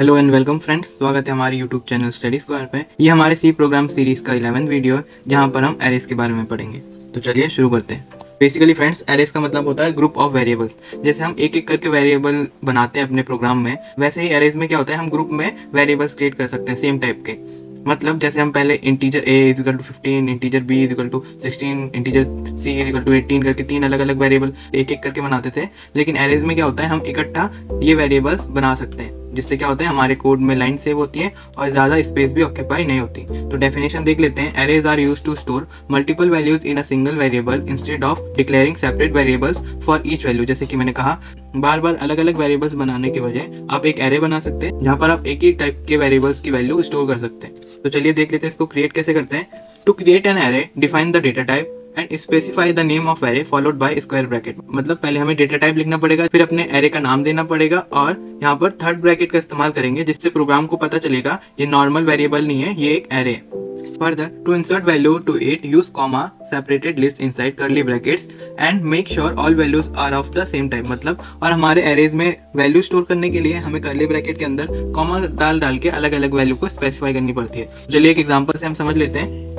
Hello and welcome friends, स्वागत है हमारे यूट्यूब चैनल स्टडी स्क्वायर पे। ये हमारे सी प्रोग्राम सीरीज का 11th वीडियो है जहाँ पर हम एरेज के बारे में पढ़ेंगे। तो चलिए शुरू करते हैं। बेसिकली फ्रेंड्स, एरेज का मतलब होता है ग्रुप ऑफ वेरिएबल्स। जैसे हम एक एक करके वेरिएबल बनाते हैं अपने प्रोग्राम में, वैसे ही एरेज में क्या होता है, हम ग्रुप में वेरिएबल्स क्रिएट कर सकते हैं सेम टाइप के। मतलब जैसे हम पहले integer a is equal to 15, integer b is equal to 16, integer c is equal to 18 करके तीन अलग अलग वेरिएबल एक एक करके बनाते थे। लेकिन एरेज में क्या होता है, हम इकट्ठा ये वेरिएबल्स बना सकते हैं, जिससे क्या होता है हमारे कोड में लाइन सेव होती है और ज़्यादा स्पेस भी ऑक्यूपाई नहीं होती। तो डेफिनेशन देख लेते हैं। Arrays are used to store multiple values in a single variable instead of declaring separate variables for each value. जैसे कि मैंने कहा, बार बार अलग अलग वेरिएबल्स बनाने के बजाय आप एक एरे बना सकते हैं जहाँ पर आप एक ही टाइप के वेरिएबल्स की वैल्यू स्टोर कर सकते हैं। तो चलिए देख लेते हैं इसको क्रिएट कैसे करते हैं। To create an array, define the data type and specify the name of array followed by square bracket. मतलब पहले हमें डेटा टाइप लिखना पड़ेगा, फिर अपने एरे का नाम देना पड़ेगा और यहाँ पर थर्ड ब्रैकेट का इस्तेमाल करेंगे, जिससे प्रोग्राम को पता चलेगा ये नॉर्मल वेरिएबल नहीं है, ये एक एरे है। Further, to insert value to it, use comma separated list inside curly brackets and make sure all values are of the same type। मतलब और हमारे एरेज में वैल्यू स्टोर करने के लिए हमें कर्ली ब्रैकेट के अंदर कॉमा डाल के अलग अलग वैल्यू को स्पेसिफाई करनी पड़ती है। चलिए एक एग्जांपल से हम समझ लेते हैं।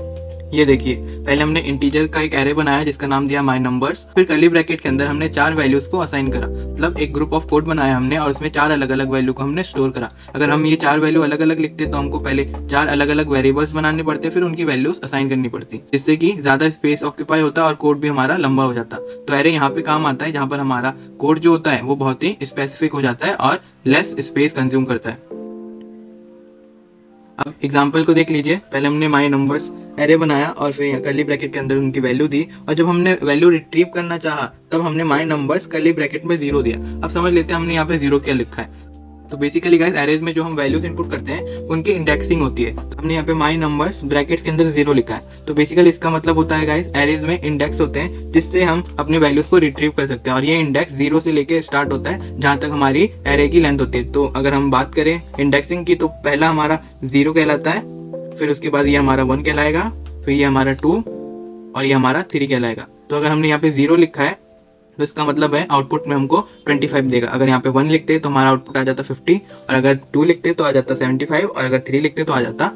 ये देखिए, पहले हमने इंटीजर का एक एरे बनाया जिसका नाम दिया माय नंबर्स। फिर कर्ली ब्रैकेट के अंदर हमने चार वैल्यूज को असाइन करा। मतलब एक ग्रुप ऑफ कोड बनाया हमने और उसमें चार अलग अलग वैल्यू को हमने स्टोर करा। अगर हम ये चार वैल्यू अलग अलग लिखते तो हमको पहले चार अलग अलग वेरिएबल्स बनाने पड़ते, फिर उनकी वैल्यूज असाइन करनी पड़ती, जिससे कि ज्यादा स्पेस ऑक्यूपाई होता और कोड भी हमारा लंबा हो जाता। तो एरे यहाँ पे काम आता है जहाँ पर हमारा कोड जो होता है वो बहुत ही स्पेसिफिक हो जाता है और लेस स्पेस कंज्यूम करता है। अब एग्जाम्पल को देख लीजिए। पहले हमने माय नंबर्स एरे बनाया और फिर कर्ली ब्रैकेट के अंदर उनकी वैल्यू दी, और जब हमने वैल्यू रिट्रीव करना चाहा तब हमने माय नंबर्स कर्ली ब्रैकेट में 0 दिया। अब समझ लेते हैं हमने यहाँ पे 0 क्या लिखा है। तो बेसिकली गाइस, एरेज में जो हम वैल्यूज इनपुट करते हैं उनकी इंडेक्सिंग होती है। तो हमने यहाँ पे माय नंबर्स ब्रैकेट्स के अंदर 0 लिखा है। तो बेसिकली इसका मतलब होता है गाइस, एरेज में इंडेक्स होते हैं जिससे हम अपने वैल्यूज को रिट्रीव कर सकते हैं, और ये इंडेक्स 0 से लेके स्टार्ट होता है जहां तक हमारी एरे की लेंथ होती है। तो अगर हम बात करें इंडेक्सिंग की, तो पहला हमारा 0 कहलाता है, फिर उसके बाद ये हमारा 1 कहलाएगा, फिर ये हमारा 2 और ये हमारा 3 कहलाएगा। तो अगर हमने यहाँ पे 0 लिखा है तो इसका मतलब है आउटपुट में हमको 25 देगा। अगर यहाँ पे 1 लिखते तो हमारा आउटपुट आ जाता 50, और अगर 2 लिखते तो आ जाता 75, और अगर 3 लिखते तो आ जाता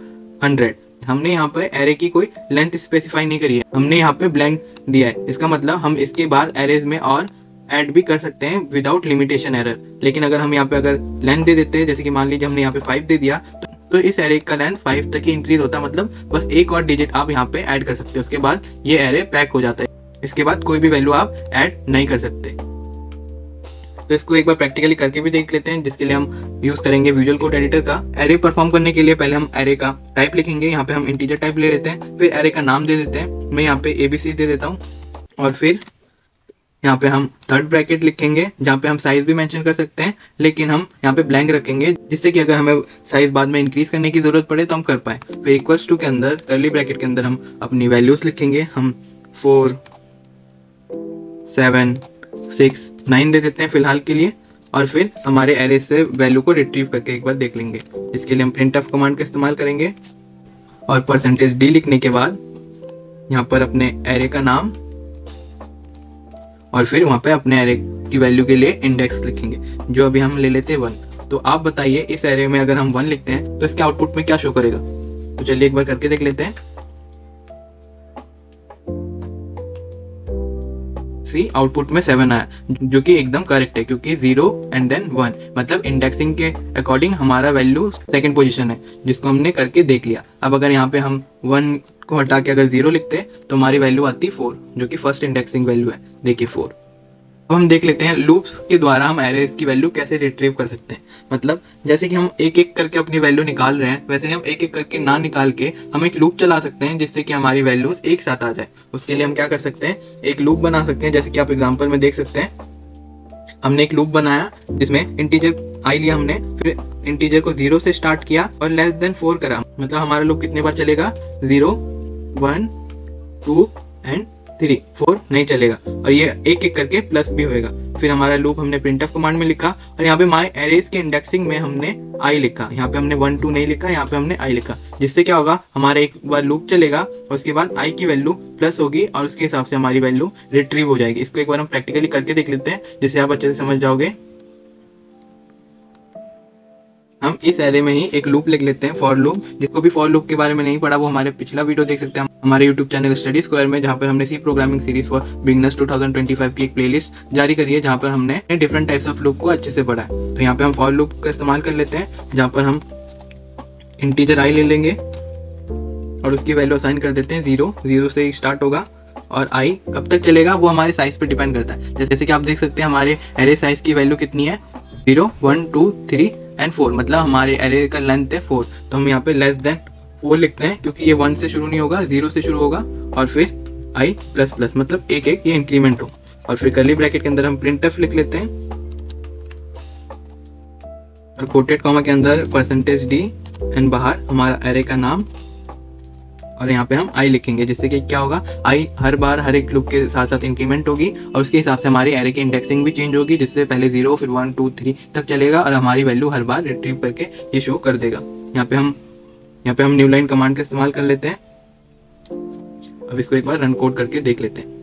100। हमने यहाँ पे एरे की कोई लेंथ स्पेसिफाई नहीं करी है, हमने यहाँ पे ब्लैंक दिया है। इसका मतलब हम इसके बाद एरेज में और ऐड भी कर सकते हैं विदाउट लिमिटेशन एरर। लेकिन अगर हम यहाँ पे अगर लेंथ दे देते हैं, जैसे कि मान लीजिए हमने यहाँ पे 5 दे दिया, तो इस एरे का लेंथ 5 तक ही इंक्रीज होता है। मतलब बस एक और डिजिट आप यहाँ पे ऐड कर सकते हैं, उसके बाद ये एरे पैक हो जाता है। इसके बाद कोई भी वैल्यू आप ऐड नहीं कर सकते। तो इसको एक बार प्रैक्टिकली करके भी देख लेते हैं, जिसके लिए हम यूज करेंगे विजुअल कोड एडिटर का। एरे परफॉर्म करने के लिए पहले हम एरे का टाइप लिखेंगे। यहाँ पे हम इंटीजर टाइप ले लेते हैं, फिर एरे का नाम दे देते हैं। मैं यहाँ पे ABC दे देता हूँ, और फिर यहाँ पे हम थर्ड ब्रैकेट लिखेंगे जहाँ पे हम साइज भी मेंशन कर सकते हैं, लेकिन हम यहाँ पे ब्लैंक रखेंगे, जिससे कि अगर हमें साइज बाद में इंक्रीज करने की जरूरत पड़े तो हम कर पाए। फिर इक्वल्स टू के अंदर कर्ली ब्रैकेट के अंदर हम अपनी वैल्यूज लिखेंगे। हम 4, 7, 6, 9 दे देते हैं फिलहाल के लिए, और फिर हमारे एरे से वैल्यू को रिट्रीव करके एक बार देख लेंगे। इसके लिए हम printf कमांड का इस्तेमाल करेंगे, और %d लिखने के बाद यहाँ पर अपने एरे का नाम, और फिर वहां पे अपने एरे की वैल्यू के लिए इंडेक्स लिखेंगे, जो अभी हम ले लेते हैं 1। तो आप बताइए, इस एरे में अगर हम 1 लिखते हैं तो इसके आउटपुट में क्या शो करेगा। तो चलिए एक बार करके देख लेते हैं। सी आउटपुट में 7 आया, जो कि एकदम करेक्ट है, क्योंकि 0 एंड देन 1 मतलब इंडेक्सिंग के अकॉर्डिंग हमारा वैल्यू सेकंड पोजीशन है, जिसको हमने करके देख लिया। अब अगर यहाँ पे हम 1 को हटा के अगर 0 लिखते तो हमारी वैल्यू आती 4, जो कि फर्स्ट इंडेक्सिंग वैल्यू है। देखिए 4। अब हम देख लेते हैं लूप्स के द्वारा हम एरेज की वैल्यू कैसे रिट्रीव कर सकते हैं। मतलब जैसे कि हम एक एक करके अपनी वैल्यू निकाल रहे हैं, वैसे हम एक एक करके ना निकाल के हम एक लूप चला सकते हैं, जिससे कि हमारी वैल्यूज एक साथ आ जाए। उसके लिए हम क्या कर सकते हैं, एक लूप बना सकते हैं। जैसे कि आप एग्जांपल में देख सकते हैं, हमने एक लूप बनाया जिसमें इंटीजर आई लिया हमने, फिर इंटीजर को 0 से स्टार्ट किया और लेस देन 4 करा। मतलब हमारा लूप कितने बार चलेगा, 0, 1, 2 एंड 3, 4 नहीं चलेगा, और ये एक एक करके प्लस भी होएगा। फिर हमारा लूप हमने printf कमांड में लिखा, और यहाँ पे माय एरेज के इंडेक्सिंग में हमने आई लिखा। यहाँ पे हमने 1, 2 नहीं लिखा, यहाँ पे हमने आई लिखा, जिससे क्या होगा, हमारा एक बार लूप चलेगा और उसके बाद आई की वैल्यू प्लस होगी और उसके हिसाब से हमारी वैल्यू रिट्रीव हो जाएगी। इसको एक बार हम प्रैक्टिकली करके देख लेते हैं, जिससे आप अच्छे से समझ जाओगे। हम इस एरे में ही एक लूप लिख लेते हैं, फॉर लूप। जिसको भी फॉर लूप के बारे में नहीं पढ़ा वो हमारे पिछला वीडियो देख सकते हैं हमारे यूट्यूब चैनल स्टडी स्क्वायर में, जहाँ पर हमने C programming series for beginners 2025 की एक प्लेलिस्ट जारी करी है, जहाँ पर हमने डिफरेंट टाइप्स ऑफ लूप को अच्छे से पढ़ा है। तो यहाँ पे हम फॉर लूप का इस्तेमाल कर लेते हैं, जहाँ पर हम इंटीजर आई ले लेंगे और उसकी वैल्यू असाइन कर देते हैं 0 से स्टार्ट होगा और आई कब तक चलेगा वो हमारे साइज पे डिपेंड करता है। जैसे कि आप देख सकते हैं हमारे एरे साइज की वैल्यू कितनी है, 0, 1, 2, 3 एंड 4, मतलब हमारे एरे का लेंथ है 4। तो हम यहाँ पे लेस देन 4 लिखते हैं क्योंकि ये 1 से शुरू नहीं होगा, 0 से शुरू होगा और फिर आई प्लस प्लस, मतलब एक एक ये इंक्रीमेंट हो। और फिर कर्ली ब्रैकेट के अंदर हम प्रिंटफ लिख लेते हैं और कोटेड कॉमा के अंदर %d एंड बाहर हमारा एरे का नाम, और यहाँ पे हम आई लिखेंगे, जिससे कि क्या होगा, आई हर बार हर एक लूप के साथ साथ इंक्रीमेंट होगी और उसके हिसाब से हमारी एरे की इंडेक्सिंग भी चेंज होगी, जिससे पहले 0 फिर 1 2 3 तक चलेगा और हमारी वैल्यू हर बार रिट्रीव करके ये शो कर देगा। यहाँ पे हम न्यू लाइन कमांड का इस्तेमाल कर लेते हैं। अब इसको एक बार रन कोड करके देख लेते हैं।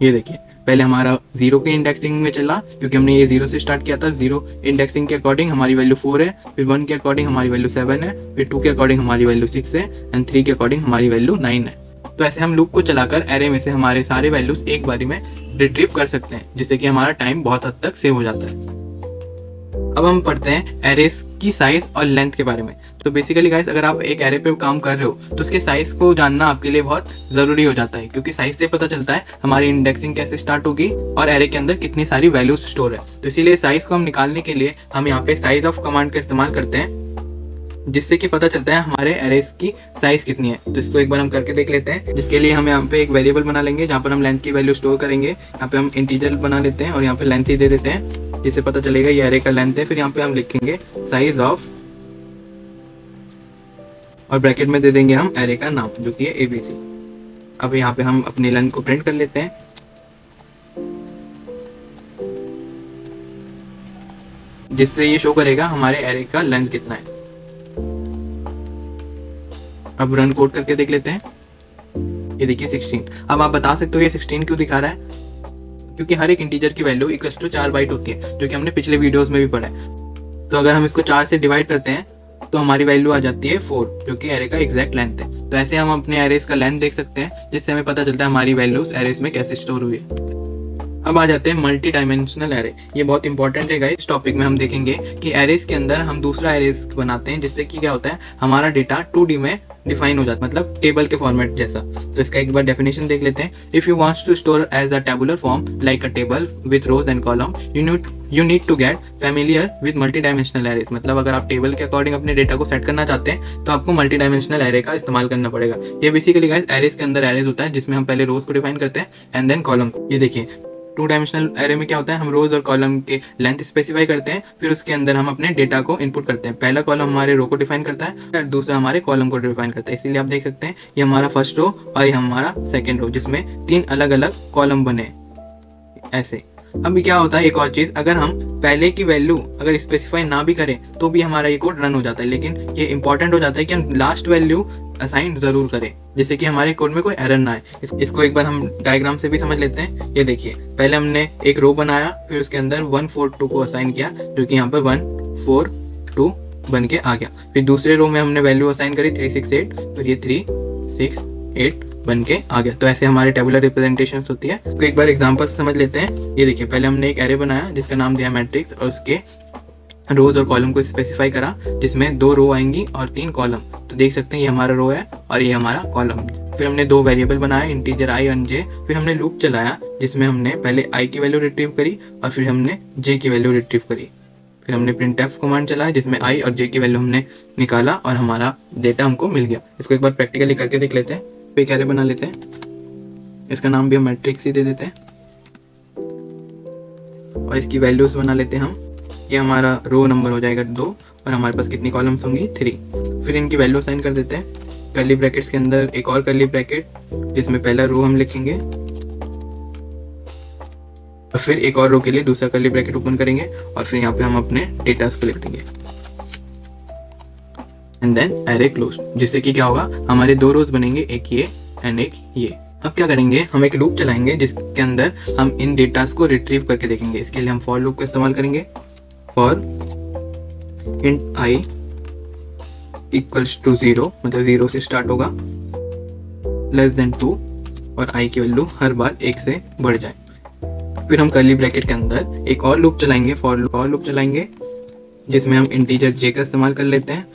ये देखिए पहले हमारा 0 की इंडेक्सिंग में चला क्योंकि हमने ये 0 से स्टार्ट किया था। 0 इंडेक्सिंग के अकॉर्डिंग हमारी वैल्यू 4 है, फिर 1 के अकॉर्डिंग हमारी वैल्यू 7 है, फिर 2 के अकॉर्डिंग हमारी वैल्यू 6 है एंड 3 के अकॉर्डिंग हमारी वैल्यू 9 है। तो ऐसे हम लूप को चलाकर एरे में से हमारे सारे वैल्यूज एक बारी में रिट्रीव कर सकते हैं, जिससे कि हमारा टाइम बहुत हद तक सेव हो जाता है। अब हम पढ़ते हैं एरेस की साइज और लेंथ के बारे में। तो बेसिकली गाइस, अगर आप एक एरे पे काम कर रहे हो तो उसके साइज को जानना आपके लिए बहुत जरूरी हो जाता है, क्योंकि साइज से पता चलता है हमारी इंडेक्सिंग कैसे स्टार्ट होगी और एरे के अंदर कितनी सारी वैल्यूज स्टोर है। तो इसीलिए साइज को हम निकालने के लिए हम यहाँ पे साइज ऑफ कमांड का इस्तेमाल करते हैं, जिससे कि पता चलता है हमारे एरेस की साइज कितनी है। तो इसको एक बार हम करके देख लेते हैं, जिसके लिए हम यहाँ पे एक वेरिएबल बना लेंगे जहाँ पर हम लेंथ की वैल्यू स्टोर करेंगे। यहाँ पे हम इंटीजर बना लेते हैं और यहाँ पे लेंथ ही दे देते हैं, जिससे पता चलेगा ये एरे का लेंथ है। फिर यहाँ पे हम लिखेंगे साइज ऑफ और ब्रैकेट में दे देंगे हम एरे का नाम, जो कि है ABC। अब यहाँ पे हम अपनी लेंथ को प्रिंट कर लेते हैं, जिससे ये शो करेगा हमारे एरे का लेंथ कितना है। अब रन कोड करके देख लेते हैं। ये देखिए 16। अब आप बता सकते हो ये 16 क्यों दिखा रहा है, क्योंकि हर एक इंटीजर की वैल्यू इक्वल टू 4 बाइट होती है, जो कि हमने पिछले वीडियोस में भी पढ़ा है। तो अगर हम इसको 4 से डिवाइड करते हैं तो हमारी वैल्यू आ जाती है 4, जो कि एरे का एग्जैक्ट लेंथ है। तो ऐसे हम अपने एरेस का लेंथ देख सकते हैं, जिससे हमें पता चलता है हमारी वैल्यूज एरेस में कैसे स्टोर हुई है। अब आ जाते हैं मल्टी डायमेंशनल एरे। ये बहुत इंपॉर्टेंट है गाइस। इस टॉपिक में हम देखेंगे कि एरेस के अंदर हम दूसरा एरेस बनाते हैं, जिससे कि क्या होता है, हमारा डेटा 2D में डिफाइन हो जाता है, मतलब टेबल के फॉर्मेट जैसा। तो इसका एक बार डेफिनेशन देख लेते हैं। If you wants to store as a tabular form like a table with rows and column, you need to get familiar with multi dimensional arrays. मतलब अगर आप टेबल के अकॉर्डिंग अपने डेटा को सेट करना चाहते हैं तो आपको मल्टी डायमेंशनल एरे का इस्तेमाल करना पड़ेगा। ये बेसिकली गाइस एरेस के अंदर एरेस होता है, जिसमें हम पहले रोज को डिफाइन करते हैं एंड देन कॉलम। ये देखिए 2 डायमेंशनल एरे में क्या होता है, हम रोज और कॉलम के लेंथ स्पेसिफाई करते हैं, फिर उसके अंदर हम अपने डेटा को इनपुट करते हैं। पहला कॉलम हमारे रो को डिफाइन करता है और दूसरा हमारे कॉलम को डिफाइन करता है। इसीलिए आप देख सकते हैं ये हमारा फर्स्ट रो और ये हमारा सेकंड रो, जिसमें 3 अलग अलग कॉलम बने ऐसे। अब क्या होता है एक और चीज, अगर हम पहले की वैल्यू अगर स्पेसिफाई ना भी करें तो भी हमारा ये कोड रन हो जाता है, लेकिन ये इंपॉर्टेंट हो जाता है कि हम लास्ट वैल्यू असाइन जरूर करें, जिससे कि हमारे कोड में कोई एरर ना आए। इसको एक बार हम डायग्राम से भी समझ लेते हैं। ये देखिए पहले हमने एक रो बनाया, फिर उसके अंदर 142 को असाइन किया, जो कि यहाँ पर 142 बन के आ गया। फिर दूसरे रो में हमने वैल्यू असाइन करी 368, फिर ये 368 बन के आ गया। तो ऐसे हमारे टेबुलर रिप्रेजेंटेशन होती है। तो एक बार एग्जांपल से समझ लेते हैं। ये देखिए पहले हमने एक एरे बनाया जिसका नाम दिया मैट्रिक्स और उसके रोज और कॉलम को स्पेसिफाई करा, जिसमें 2 रो आएंगी और 3 कॉलम। तो देख सकते हैं ये हमारा रो है और ये हमारा कॉलम। फिर हमने 2 वेरिएबल बनाए, इंटीजर आई और जे। फिर हमने लूप चलाया, जिसमें हमने पहले आई की वैल्यू रिट्रीव करी और फिर हमने जे की वैल्यू रिट्रीव करी। फिर हमने printf कमांड चलाया, जिसमें आई और जे की वैल्यू हमने निकाला और हमारा डेटा हमको मिल गया। इसको एक बार प्रैक्टिकली करके देख लेते हैं। एक एरे बना लेते हैं, इसका नाम भी हम मैट्रिक्स ही दे देते हैं और इसकी वैल्यूज बना लेते हैं हम। ये हमारा रो नंबर हो जाएगा 2 और हमारे पास कितनी कॉलम्स होंगी 3। फिर इनकी वैल्यू असाइन कर देते हैं। कर्ली ब्रैकेट्स के अंदर एक और कर्ली ब्रैकेट, जिसमें पहला रो हम लिखेंगे और फिर एक और रो के लिए दूसरा कर्ली ब्रैकेट ओपन करेंगे और फिर यहाँ पे हम अपने डेटास को लिख देंगे एंड देन एरे क्लोज, जिससे कि क्या होगा, हमारे 2 रोज बनेंगे, एक ये एंड एक ये। अब क्या करेंगे, हम एक लूप चलाएंगे जिसके अंदर हम इन डेटास को रिट्रीव करके देखेंगे। इसके लिए हम फॉर लूप का इस्तेमाल करेंगे। For int i equals to 0, मतलब 0 से स्टार्ट होगा, लेस देन 2 और आई की वैल्यू हर बार 1 से बढ़ जाए। फिर हम कर्ली ब्रैकेट के अंदर एक और लूप चलाएंगे, फॉर लूप चलाएंगे, जिसमें हम इंटीजर j का इस्तेमाल कर लेते हैं,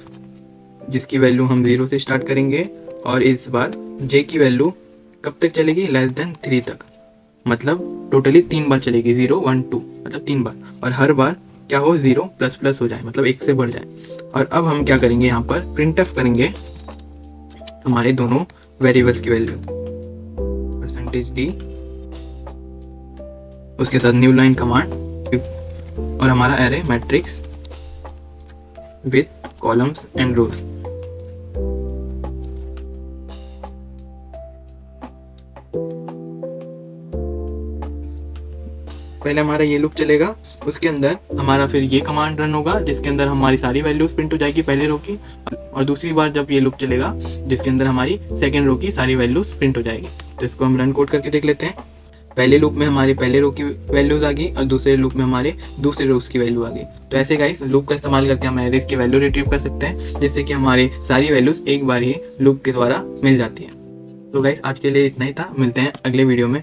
जिसकी वैल्यू हम 0 से स्टार्ट करेंगे और इस बार j की वैल्यू कब तक चलेगी, लेस देन 3 तक, मतलब टोटली 3 बार चलेगी, 0 1 2, मतलब 3 बार, और हर बार क्या हो 0 प्लस प्लस हो जाए, मतलब 1 से बढ़ जाए। और अब हम क्या करेंगे, यहाँ पर प्रिंटफ करेंगे हमारे दोनों वेरिएबल्स की वैल्यू, %d, उसके साथ न्यू लाइन कमांड और हमारा array matrix with columns and rows. पहले हमारा ये लूप चलेगा, उसके अंदर हमारा फिर ये कमांड रन होगा, जिसके अंदर हमारी सारी वैल्यूज प्रिंट हो जाएगी पहले रो की, और दूसरी बार जब ये लूप चलेगा जिसके अंदर हमारी सेकेंड रो की सारी वैल्यूज प्रिंट हो जाएगी। तो इसको हम रन कोड करके देख लेते हैं। पहले लूप में हमारे पहले रो की वैल्यूज आ गई और दूसरे लूप में हमारे दूसरे रोज की वैल्यू आ गई। तो ऐसे गाइस लूप का इस्तेमाल करके हम एरेज की वैल्यू रिट्रीव कर सकते हैं, जिससे कि हमारी सारी वैल्यूज एक बार ही लूप के द्वारा मिल जाती है। तो गाइस आज के लिए इतना ही था, मिलते हैं अगले वीडियो में।